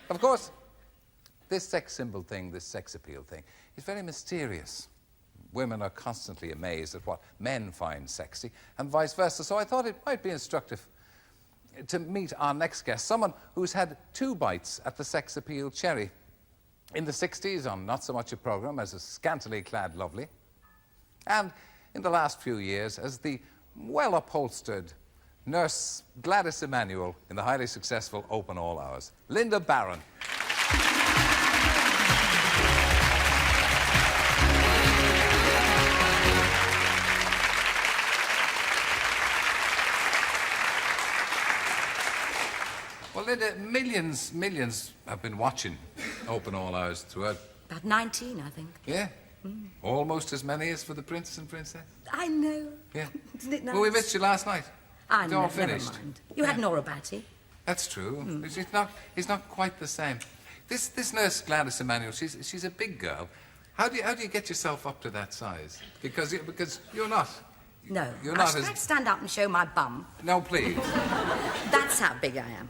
Of course, this sex symbol thing, this sex appeal thing, is very mysterious. Women are constantly amazed at what men find sexy, and vice versa. So I thought it might be instructive to meet our next guest, someone who's had 2 bites at the sex appeal cherry. In the 60s, on Not So Much a Programme, as a scantily clad lovely, and in the last few years, as the well-upholstered nurse Gladys Emanuel in the highly successful Open All Hours, Lynda Baron. Well, Lynda, millions have been watching Open All Hours throughout. About 19, I think. Yeah? Almost as many as for the Prince and Princess. I know. Yeah. Isn't it nice? Well, we missed you last night. I It's know, all finished. never mind. You had Nora Batty. That's true. He's not quite the same. This nurse Gladys Emanuel, she's a big girl. How do you get yourself up to that size? Because you're not. No. You're not I tried to stand up and show my bum. No, please. That's how big I am.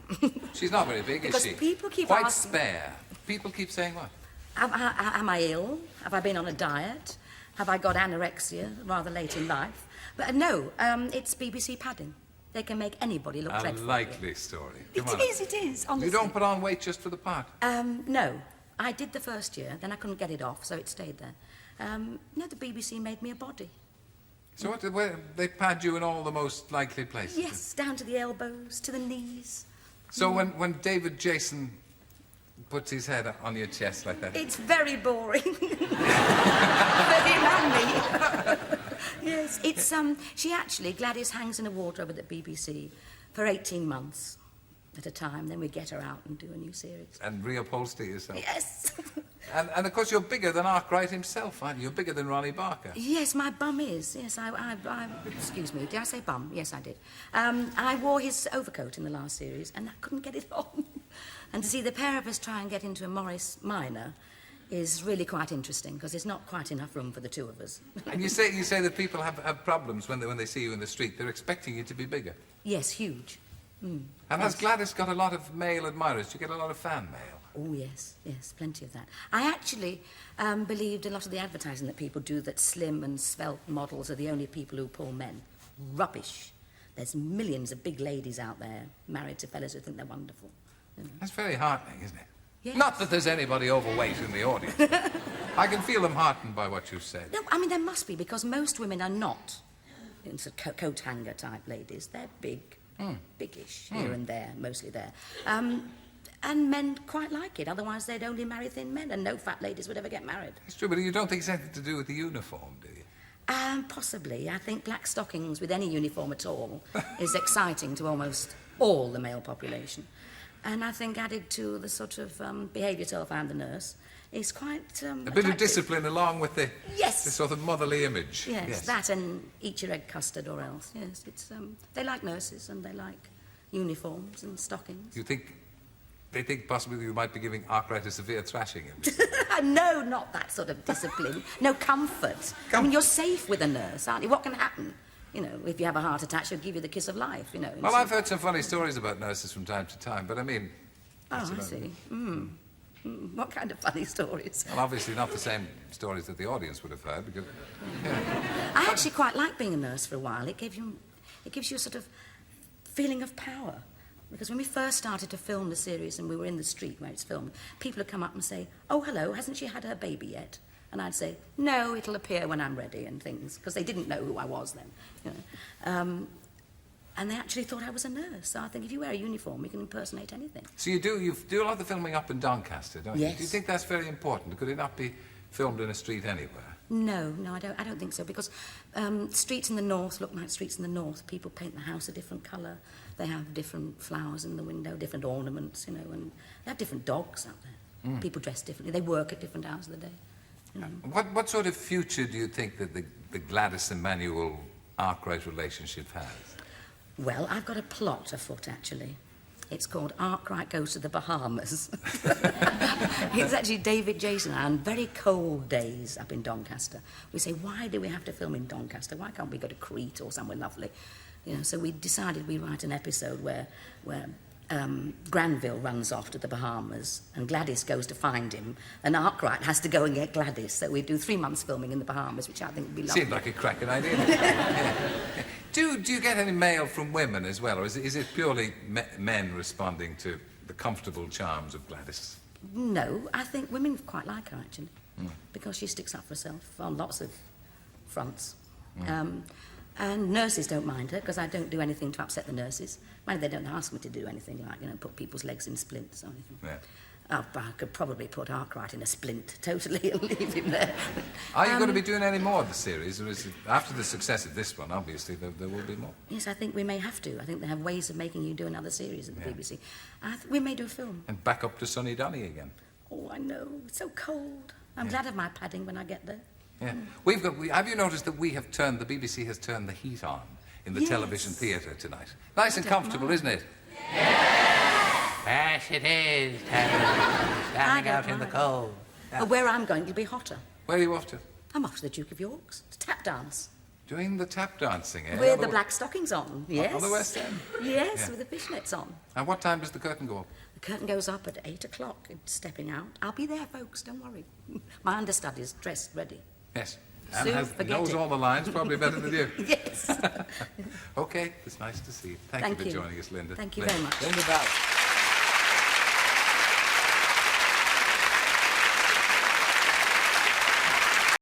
She's not very big, because is she? People keep quite asking... spare. People keep saying what? Am I ill? Have I been on a diet? Have I got anorexia rather late in life? But no, it's BBC padding. They can make anybody look dreadful. A likely story. Come on. It is, honestly. You don't put on weight just for the part? No. I did the first year, then I couldn't get it off, so it stayed there. No, the BBC made me a body. So where they pad you in all the most likely places? Yes, down to the elbows, to the knees. So when David Jason puts his head on your chest like that... It's very boring. Very manly. Yes, it's, Gladys hangs in a wardrobe at the BBC for 18 months at a time, then we get her out and do a new series. And reupholster yourself? Yes. And of course, you're bigger than Arkwright himself, aren't you? You're bigger than Ronnie Barker. Yes, my bum is. Yes, I excuse me, did I say bum? Yes, I did. I wore his overcoat in the last series, and I couldn't get it on. And to see the pair of us try and get into a Morris Minor is really quite interesting, because there's not quite enough room for the 2 of us. And you say that people have problems when they see you in the street. They're expecting you to be bigger. Yes, huge. And has Gladys got a lot of male admirers? Do you get a lot of fan mail? Oh, yes, plenty of that. I actually believed a lot of the advertising that people do that slim and svelte models are the only people who pull men. Rubbish. There's millions of big ladies out there married to fellas who think they're wonderful. You know. That's very heartening, isn't it? Yes. Not that there's anybody overweight in the audience. I can feel them heartened by what you've said. No, I mean, there must be, because most women are not coat hanger type ladies. They're big, biggish, here and there, mostly there. And men quite like it, otherwise they'd only marry thin men, and no fat ladies would ever get married. It's true, but you don't think it's anything to do with the uniform, do you? Possibly. I think black stockings with any uniform at all is exciting to almost all the male population. And I think added to the sort of behave yourself and the nurse is quite a bit of discipline along with the sort of motherly image. Yes, that and eat your egg custard or else. Yes, it's they like nurses and they like uniforms and stockings. You think they think possibly you might be giving Arkwright a severe thrashing? No, not that sort of discipline. No, comfort. I mean, you're safe with a nurse, aren't you? What can happen? You know, if you have a heart attack, she'll give you the kiss of life, you know. Well, I've heard some funny stories about nurses from time to time, but I mean... Oh, I see. What kind of funny stories? Well, obviously not the same stories that the audience would have heard, because... Yeah. I actually quite liked being a nurse for a while. It gives you a sort of feeling of power. Because when we first started to film the series and we were in the street where it's filmed, people would come up and say, "Oh, hello, hasn't she had her baby yet?" And I'd say, "No, it'll appear when I'm ready," and things, because they didn't know who I was then. You know. And they actually thought I was a nurse. So I think if you wear a uniform, you can impersonate anything. So you do a lot of the filming up in Doncaster, don't you? Yes. Do you think that's very important? Could it not be filmed in a street anywhere? No, I don't think so, because streets in the north look like streets in the north. People paint the house a different colour. They have different flowers in the window, different ornaments, you know, and they have different dogs out there. People dress differently. They work at different hours of the day. You know. What sort of future do you think that the Gladys Emanuel Arkwright relationship has? Well, I've got a plot afoot, actually. It's called Arkwright Goes to the Bahamas. It's actually David Jason and I, on very cold days up in Doncaster. We say, why do we have to film in Doncaster? Why can't we go to Crete or somewhere lovely? You know, so we decided we'd write an episode where Granville runs off to the Bahamas and Gladys goes to find him, and Arkwright has to go and get Gladys. So we do 3 months filming in the Bahamas, which I think would be lovely. Seemed like a cracking idea. Yeah. Do you get any mail from women as well, or is it purely men responding to the comfortable charms of Gladys? No, I think women quite like her, actually, because she sticks up for herself on lots of fronts. And nurses don't mind her, because I don't do anything to upset the nurses. Mind they don't ask me to do anything like, put people's legs in splints or anything. Yeah. I could probably put Arkwright in a splint, totally, and leave him there. Are you going to be doing any more of the series, or is it, after the success of this one, obviously, there will be more? Yes, I think we may have to. I think they have ways of making you do another series at the BBC. We may do a film. And back up to Sunny Donny again. Oh, I know. It's so cold. I'm glad of my padding when I get there. Yeah. Have you noticed that the BBC has turned the heat on in the television theatre tonight? Nice and comfortable, isn't it? Yes, it is. Standing out in the cold. But where I'm going, it'll be hotter. Where are you off to? I'm off to the Duke of York's. It's a tap dance. Doing the tap dancing, eh? With the black stockings on, yes. On the West End? Yes, with the fishnets on. And what time does the curtain go up? The curtain goes up at 8 o'clock. It's stepping out. I'll be there, folks, don't worry. My understudy's dressed, ready. Yes. Sue, And knows all the lines probably better than you. Yes. OK, it's nice to see you. Thank you for joining us, Lynda. Thank you very much. Lynda Baron.